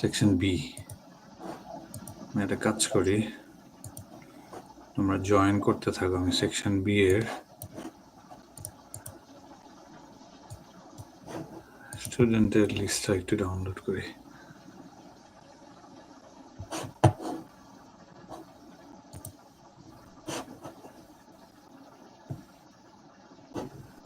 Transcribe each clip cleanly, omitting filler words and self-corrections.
Section B. আমি একটা কাজ করি, তোমরা জয়েন করতে থাকো, আমি সেকশন বি এর স্টুডেন্টের লিস্টটা একটু ডাউনলোড করি।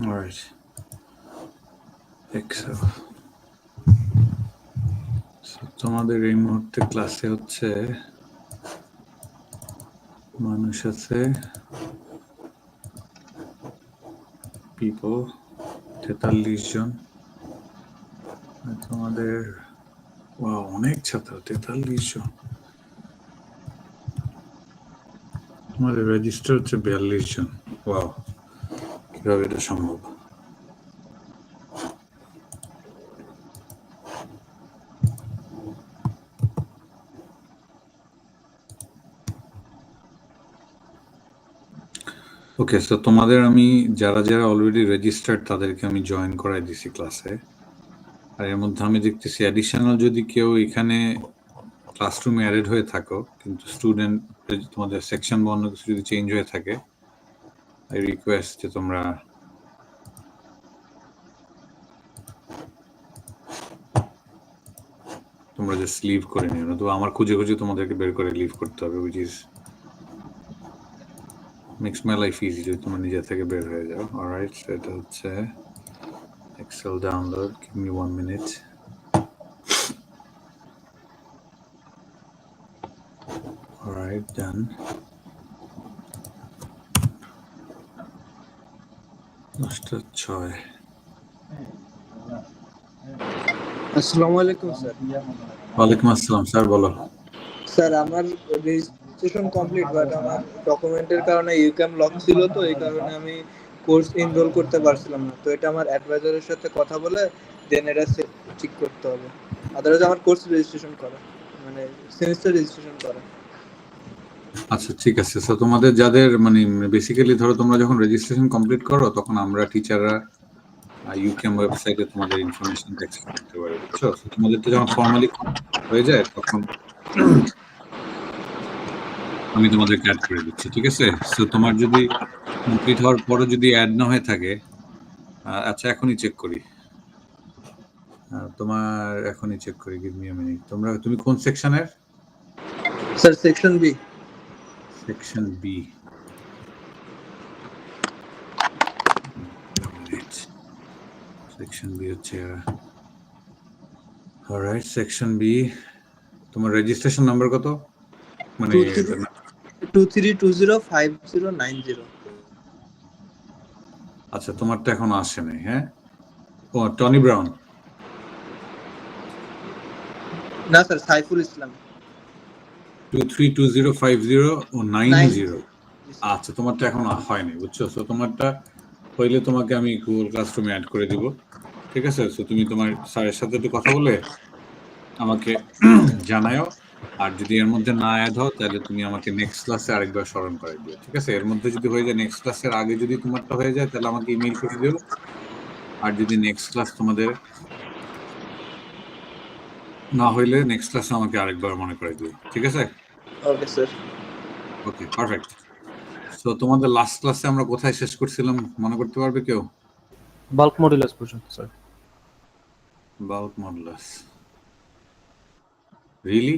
Alright. Excel. তোমাদের এই মুহূর্তে ক্লাসে হচ্ছে মানুষ আছে পিপল 43 জন। তোমাদের অনেক ছাত্র, 43 জন। তোমাদের রেজিস্টার হচ্ছে 42 জন। ওয়াও, কিভাবে এটা সম্ভব? ওকে, সো তোমাদের আমি যারা যারা অলরেডি রেজিস্টার্ড তাদেরকে আমি জয়েন করাই দিছি ক্লাসে। আর এর মধ্যে আমি দেখতেছি অ্যাডিশনাল যদি কেউ এখানে ক্লাসরুমে অ্যাডেড হয়ে থাকো, কিন্তু স্টুডেন্ট তোমাদের সেকশন বা অন্য কিছু যদি চেঞ্জ হয়ে থাকে, আই রিকোয়েস্ট যে তোমরা জাস্ট লিভ করে নিও, না তো আমার খুঁজে খুঁজে তোমাদেরকে বের করে লিভ করতে হবে, which is makes my life easy যদি তোমরা নিজে থেকে বের হয়ে যাও। অলরাইট, এটা হচ্ছে Excel download. Give me 1 minute. Alright, done. আসসালামু আলাইকুম স্যার। ওয়ালাইকুম আসসালাম স্যার, বলো। স্যার আমার রেজিস্ট্রেশন কমপ্লিট, বাট আমার ডকুমেন্টের কারণে ইউক্যাম লক ছিল, তো এই কারণে আমি কোর্স এনরোল করতে পারছিলাম না। তো এটা আমার অ্যাডভাইজারের সাথে কথা বলে দেন এটা ঠিক করতে হবে। আদারওয়াইজ আমার কোর্স রেজিস্ট্রেশন করা, মানে সেমিস্টার রেজিস্ট্রেশন করা। আচ্ছা, ঠিক আছে। সো তোমাদের যাদের মানে বেসিক্যালি ধরো তোমরা যখন রেজিস্ট্রেশন কমপ্লিট করো তখন আমরা টিচাররা ইউকেএম ওয়েবসাইটে তোমাদের ইনফরমেশন অ্যাক্সেস করতে পারি, বুঝছো? তোমাদের তো যখন ফর্মালি হয়ে যায় তখন আমি তোমাদেরকে অ্যাড করে দিচ্ছি, ঠিক আছে? সো তোমার যদি কমপ্লিট হওয়ার পরে যদি অ্যাড না হয়ে থাকে, আচ্ছা এখনই চেক করি, তোমার এখনই চেক করি, গিভ মি আ মিনিট। তুমি কোন সেকশনের? Sir section B. Section B. Section B হচ্ছে অলরাইট। সেকশন বি, তোমার রেজিস্ট্রেশন নাম্বার কত? মানে 23205090। আচ্ছা, তোমারটা এখন আসে নাই। হ্যাঁ, ও টনি ব্রাউন। না স্যার, সাইফুল ইসলাম। 23205090। আচ্ছা, তোমারটা এখন হয়নি, বুঝছো? সো তোমারটা হইলে তোমাকে আমি গুগল ক্লাসরুমে অ্যাড করে দিব, ঠিক আছে? সো তুমি তোমার স্যারের সাথে একটু কথা বলে আমাকে জানাও। আর যদি এর মধ্যে না অ্যাড হও তাহলে তুমি আমাকে নেক্সট ক্লাসে আরেকবার স্মরণ করে দিও, ঠিক আছে? এর মধ্যে যদি হয়ে যায়, নেক্সট ক্লাসের আগে যদি তোমারটা হয়ে যায় তাহলে আমাকে ইমেল করে দিও। আর যদি নেক্সট ক্লাস তোমাদের না হইলে নেক্সট ক্লাসে আমাকে আরেকবার মনে করে দিও, ঠিক আছে? Okay sir. Okay, perfect. So তোমাদের লাস্ট ক্লাসে আমরা কোথায় শেষ করছিলাম মনে করতে পারবে কেউ? বাল্ক মডুলাস পর্যন্ত স্যার। Bulk modulus. রিয়েলি?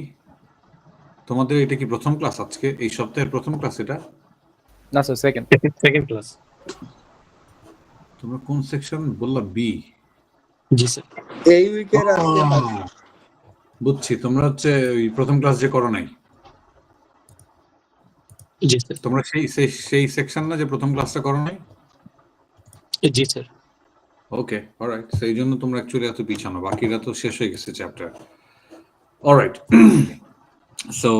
তোমাদের এটা কি প্রথম ক্লাস আজকে, এই সপ্তাহের প্রথম ক্লাস এটা? না স্যার, সেকেন্ড ক্লাস। তোমরা কোন সেকশন বললা? বি? জি স্যার। এই উইকের আজকে বুঝছি, তোমরা হচ্ছে ওই প্রথম ক্লাস যে করো নাই। জি স্যার। তোমরা সেই সেকশন না যে প্রথম ক্লাসটা করো নাই? জি স্যার। ওকে, অলরাইট। সেই জন্য তোমরা অ্যাকচুয়ালি এত পিছানো, বাকিরা তো শেষ হয়ে গেছে chapter. Alright, so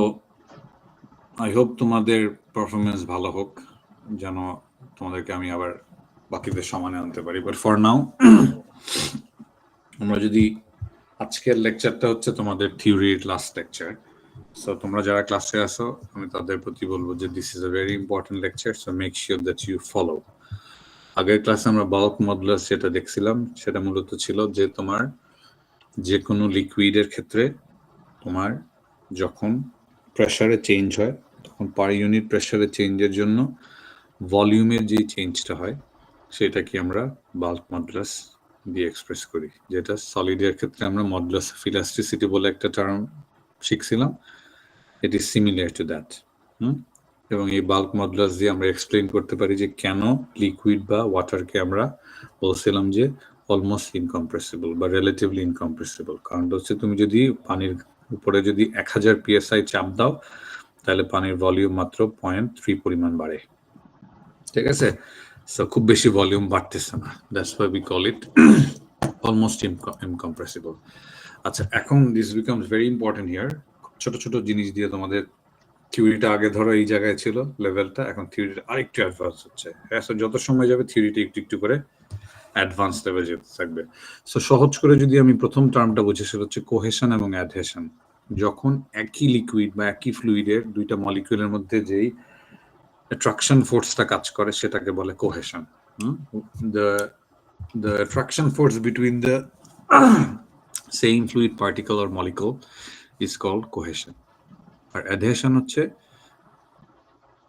I hope তোমাদের পারফরমেন্স ভালো হোক, যেন তোমাদেরকে আমি আবার বাকিদের সমানে আনতে পারি। বাট ফর নাও আমরা যদি আজকের লেকচারটা হচ্ছে তোমাদের থিওরির লাস্ট লেকচার। সো তোমরা যারা ক্লাসে আসো আমি তাদের প্রতি বলবো যে this is a very important lecture, so make sure that you follow. আগের ক্লাসে আমরা বাল্ক মডুলাস যেটা দেখছিলাম সেটা মূলত ছিল যে তোমার যে কোনো লিকুইডের ক্ষেত্রে তোমার যখন প্রেসারে চেঞ্জ হয় তখন পার ইউনিট প্রেসারে চেঞ্জের জন্য ভলিউমের যে চেঞ্জটা হয় সেটাকে আমরা বাল্ক মডুলাস দিয়ে এক্সপ্রেস করি, যেটা সলিডের ক্ষেত্রে আমরা মডুলাস অফ ইলাস্টিসিটি বলে একটা টার্ম শিখছিলাম। It is similar to that. এবং এই বাল্ক মডুলাস দিয়ে আমরা এক্সপ্লেইন করতে পারি যে কেন লিকুইড বা ওয়াটারকে আমরা বলছিলাম যে অলমোস্ট ইনকম্প্রেসিবল বা রিলেটিভলি ইনকম্প্রেসিবল। কারণটা হচ্ছে তুমি যদি পানির উপরে যদি 1000 PSI চাপ দাও তাহলে পানির ভলিউম মাত্র 0.3 পরিমাণ বাড়ে, ঠিক আছে? সো খুব বেশি ভলিউম বাড়তেছে না, that's why we call it almost incompressible. আচ্ছা, এখন this becomes very important here. ছোট ছোট জিনিস দিয়ে তোমাদের থিওরিটা আগে ধরো এই জায়গায় ছিল লেভেলটা, এখন থিওরিটা আরেকটু অ্যাডভান্স হচ্ছে। যত সময় যাবে থিওরিটা একটু একটু করে অ্যাডভান্স লেভেল যেতে থাকবে। সো সহজ করে যদি আমি প্রথম টার্মটা বুঝি সেটা হচ্ছে কোহেশন এবং অ্যাডহেশন। যখন একই লিকুইড বা একই ফ্লুইডের দুইটা মলিকিউলের মধ্যে যেই অ্যাট্রাকশন ফোর্সটা কাজ করে সেটাকে বলে cohesion. The attraction force between the same fluid particle or molecule is called cohesion. আর অ্যাডহেশন হচ্ছে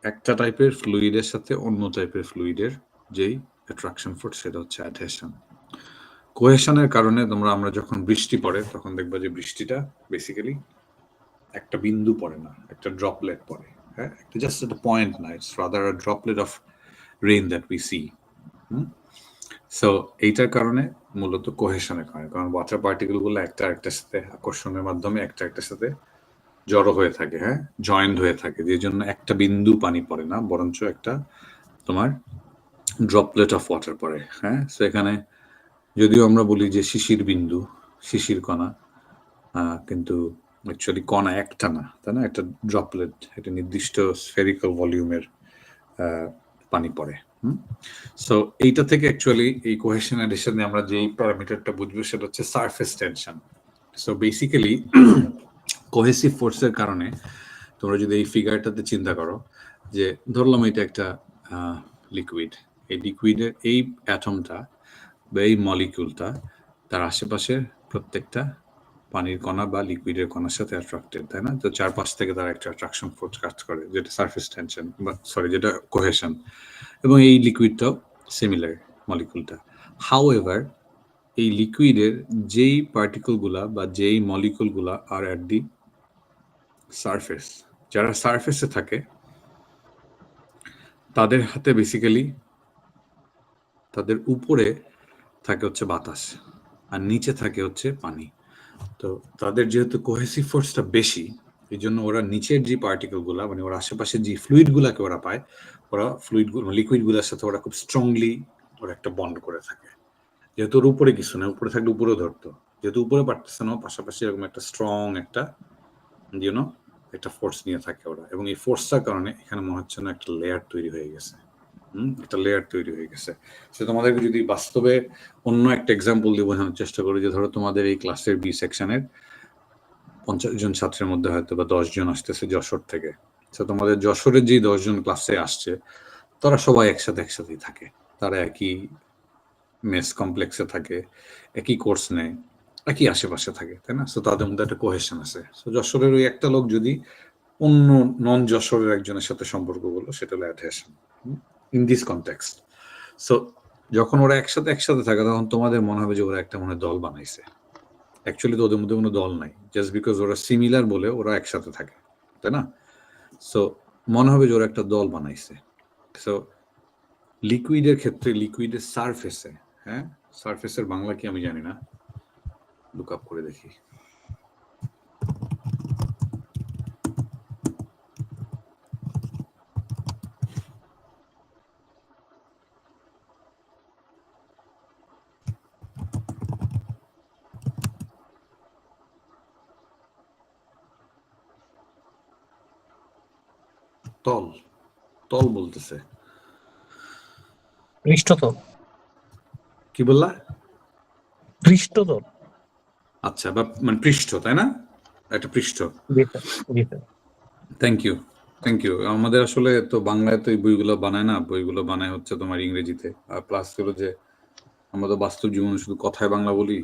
একটা টাইপের ফ্লুইডের সাথে অন্য টাইপের ফ্লুইডের যেই অ্যাট্রাকশন ফোর্স সেটা হচ্ছে অ্যাডহেশন। কোহেশনের কারণে আমরা যখন বৃষ্টি পড়ে তখন দেখবা যে বৃষ্টিটা বেসিক্যালি একটা বিন্দু পড়ে না, একটা ড্রপলেট পড়ে। হ্যাঁ, একটা জাস্ট একটা পয়েন্ট না, it's rather a droplet of rain that we see. So এইটার কারণে মূলত কোহেশনের কারণে, কারণ ওয়াটার পার্টিকেল গুলো একটা একটার সাথে আকর্ষণের মাধ্যমে একটা একটার সাথে জড়ো হয়ে থাকে, হ্যাঁ, জয়েন্ট হয়ে থাকে, যে জন্য একটা বিন্দু পানি পড়ে না, বরঞ্চ একটা তোমার ড্রপলেট অফ ওয়াটার পড়ে। হ্যাঁ, সো এখানে যদিও আমরা বলি যে শিশির বিন্দু, শিশির কণা, কিন্তু অ্যাকচুয়ালি কণা একটা না, তাই না? একটা ড্রপলেট, একটা নির্দিষ্ট স্ফেরিক্যাল ভলিউমের পানি পড়ে। সো এইটা থেকে অ্যাকচুয়ালি এই কোহেশন অ্যাডিশনে আমরা যেই প্যারামিটারটা বুঝবো সেটা হচ্ছে surface tension. So basically cohesive ফোর্সের কারণে তোমরা যদি এই ফিগারটাতে চিন্তা করো যে ধরলাম এটা একটা লিকুইড, এই লিকুইডের এই অ্যাটমটা বা এই মলিকিউলটা তার আশেপাশের প্রত্যেকটা পানির কণা বা লিকুইডের কণার সাথে অ্যাট্রাক্টেড, তাই না? তো চারপাশ থেকে তার একটা অ্যাট্রাকশন ফোর্স কাজ করে, যেটা সারফেস টেনশন বা যেটা কোহেশন। এবং এই লিকুইডটাও সিমিলার মলিকুলটা। হাউএভার এই লিকুইডের যেই পার্টিকেলগুলা বা যেই মলিকুলগুলা আর অ্যাট দি সারফেস, যারা সারফেসে থাকে তাদের হাতে বেসিক্যালি তাদের উপরে থাকে হচ্ছে বাতাস আর নিচে থাকে হচ্ছে পানি। তো তাদের যেহেতু কোহেসিভ ফোর্সটা বেশি, এই জন্য ওরা নিচের যে পার্টিকেলগুলা মানে ওরা আশেপাশে যে ফ্লুইডগুলাকে ওরা পায়, ওরা ফ্লুইডগুলো লিকুইডগুলোর সাথে ওরা খুব স্ট্রংলি ওরা একটা বন্ড করে থাকে। যেহেতু ওর উপরে কিছু না, উপরে থাকলে উপরেও ধরতো, যেহেতু উপরে পারতেছে না, পাশাপাশি এরকম একটা স্ট্রং একটা একটা ফোর্স নিয়ে থাকে ওরা। এবং এই ফোর্সটার কারণে এখানে মনে হচ্ছে না একটা লেয়ার তৈরি হয়ে গেছে, একটা লেয়ার তৈরি হয়ে গেছে। সে তোমাদেরকে যদি বাস্তবে অন্য একটা এক্সাম্পল দিয়ে বোঝানোর চেষ্টা করি, যে ধরো তোমাদের এই ক্লাসের বি সেকশনের 50 জন ছাত্রের মধ্যে হয়তো বা 10 জন আসতেছে যশোর থেকে। তো তোমাদের যশোরের যে 10 জন ক্লাসে আসছে তারা সবাই একসাথেই থাকে, তারা একই মেস কমপ্লেক্সে থাকে, একই কোর্স নেয়, একই আশেপাশে থাকে, তাই না? সো তাদের মধ্যে একটা কোহেশন আছে। সো যশোরের ওই একটা লোক যদি অন্য নন যশোরের একজনের সাথে সম্পর্ক করলো, সেটা হলো adhesion in this context. So যখন ওরা একসাথে থাকে তখন তোমাদের মনে হবে যে ওরা একটা মনে দল বানাইছে। অ্যাকচুয়ালি তো ওদের মধ্যে কোনো দল নাই, জাস্ট বিকজ ওরা সিমিলার বলে ওরা একসাথে থাকে, তাই না? সো মনে হবে যে ওরা একটা দল বানাইছে। সো লিকুইডের ক্ষেত্রে লিকুইডের সারফেসে, হ্যাঁ, সারফেসের বাংলা কি আমি জানি না, লুক আপ করে দেখি। তল বলতেছে, পৃষ্ঠতল। কি বললা? পৃষ্ঠতল। আচ্ছা, বা মানে পৃষ্ঠ, তাই না? একটা পৃষ্ঠ। Thank you. আমাদের আসলে তো বাংলায় তো এই বইগুলো বানায় না, বইগুলো বানায় হচ্ছে তোমার ইংরেজিতে। আর প্লাস হলো যে আমরা তো বাস্তব জীবনে শুধু কথায় বাংলা বলি,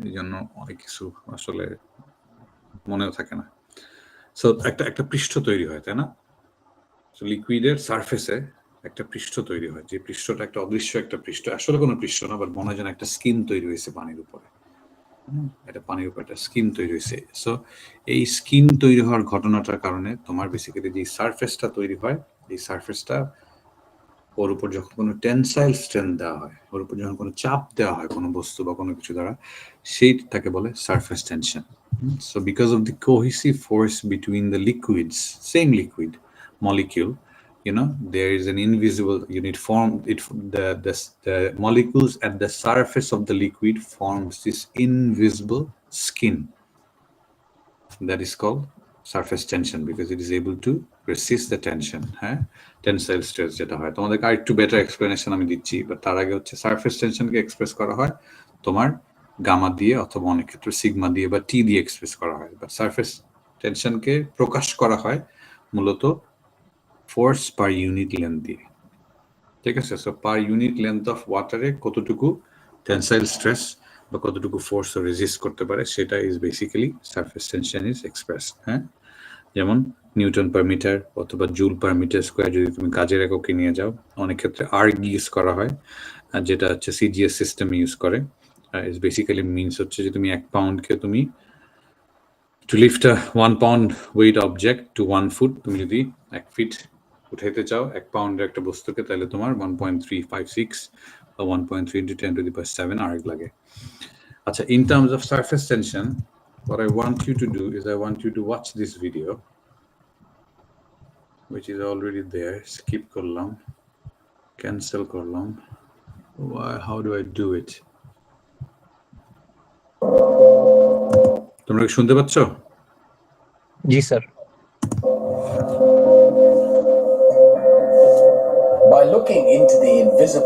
এই জন্য অনেক কিছু আসলে মনেও থাকে না। সো একটা পৃষ্ঠ তৈরি হয়, তাই না? লিকুইডের সারফেসে একটা পৃষ্ঠ তৈরি হয়, যে পৃষ্ঠটা একটা অদৃশ্য একটা পৃষ্ঠ, আসলে কোনো পৃষ্ঠ না, বাট মনে হয় যেন একটা স্কিন তৈরি হয়েছে পানির উপরে। এটা পানির উপর একটা স্কিন তৈরি হয়েছে। সো এই স্কিন তৈরি হওয়ার ঘটনাটার কারণে তোমার বেসিক্যালি যে সারফেসটা তৈরি হয়, এই সারফেসটা ওর উপর যখন কোনো টেনসাইল স্ট্রেন্থ দেওয়া হয়, ওর উপর যখন কোনো চাপ দেওয়া হয় কোনো বস্তু বা কোনো কিছু দ্বারা, সেইটাকে বলে surface tension. So because of the cohesive force between the liquids, same liquid molecule, there is an invisible unit formed. The molecules at the surface of the liquid forms this invisible skin that is called surface tension, because it is able to resist the tension. Tensile stress যেটা হয়, তোমাদেরকে আরেকটু better explanation আমি দিচ্ছি, but তার আগে হচ্ছে surface টেনশনকে express করা হয় তোমার গামা দিয়ে, অথবা অনেক ক্ষেত্রে সিগমা দিয়ে বা টি দিয়ে এক্সপ্রেস করা হয়। বাট সারফেস টেনশনকে প্রকাশ করা হয় মূলত ফোর্স পার ইউনিট লেন্থ দিয়ে, ঠিক আছে? So per unit length of ওয়াটারে কতটুকু টেনসাইল স্ট্রেস বা কতটুকু ফোর্স রেজিস্ট করতে পারে, সেটা is basically surface tension is express. যেমন নিউটন পার মিটার অথবা জুল পার মিটার স্কোয়ার যদি তুমি কাজের এককে নিয়ে যাও, অনেক ক্ষেত্রে আর্গ ইউজ করা হয়, যেটা হচ্ছে সিজিএস সিস্টেম ইউজ করে। ইজ বেসিক্যালি মিনস হচ্ছে যে তুমি 1 পাউন্ডকে তুমি to lift 1 pound weight object to 1 foot, তুমি যদি 1 ফিট উঠাইতে চাও 1 পাউন্ডের একটা বস্তুকে, তাহলে তোমার 1.356 বা 1.3 into 10 to the power 7 erg লাগে। আচ্ছা, in terms of surface tension, what I want you to do is I want you to watch this video, which is already there. Skip করলাম, cancel করলাম। How do I do it? তোমরা কি শুনতে পাচ্ছ? জি sir. By looking into the invisible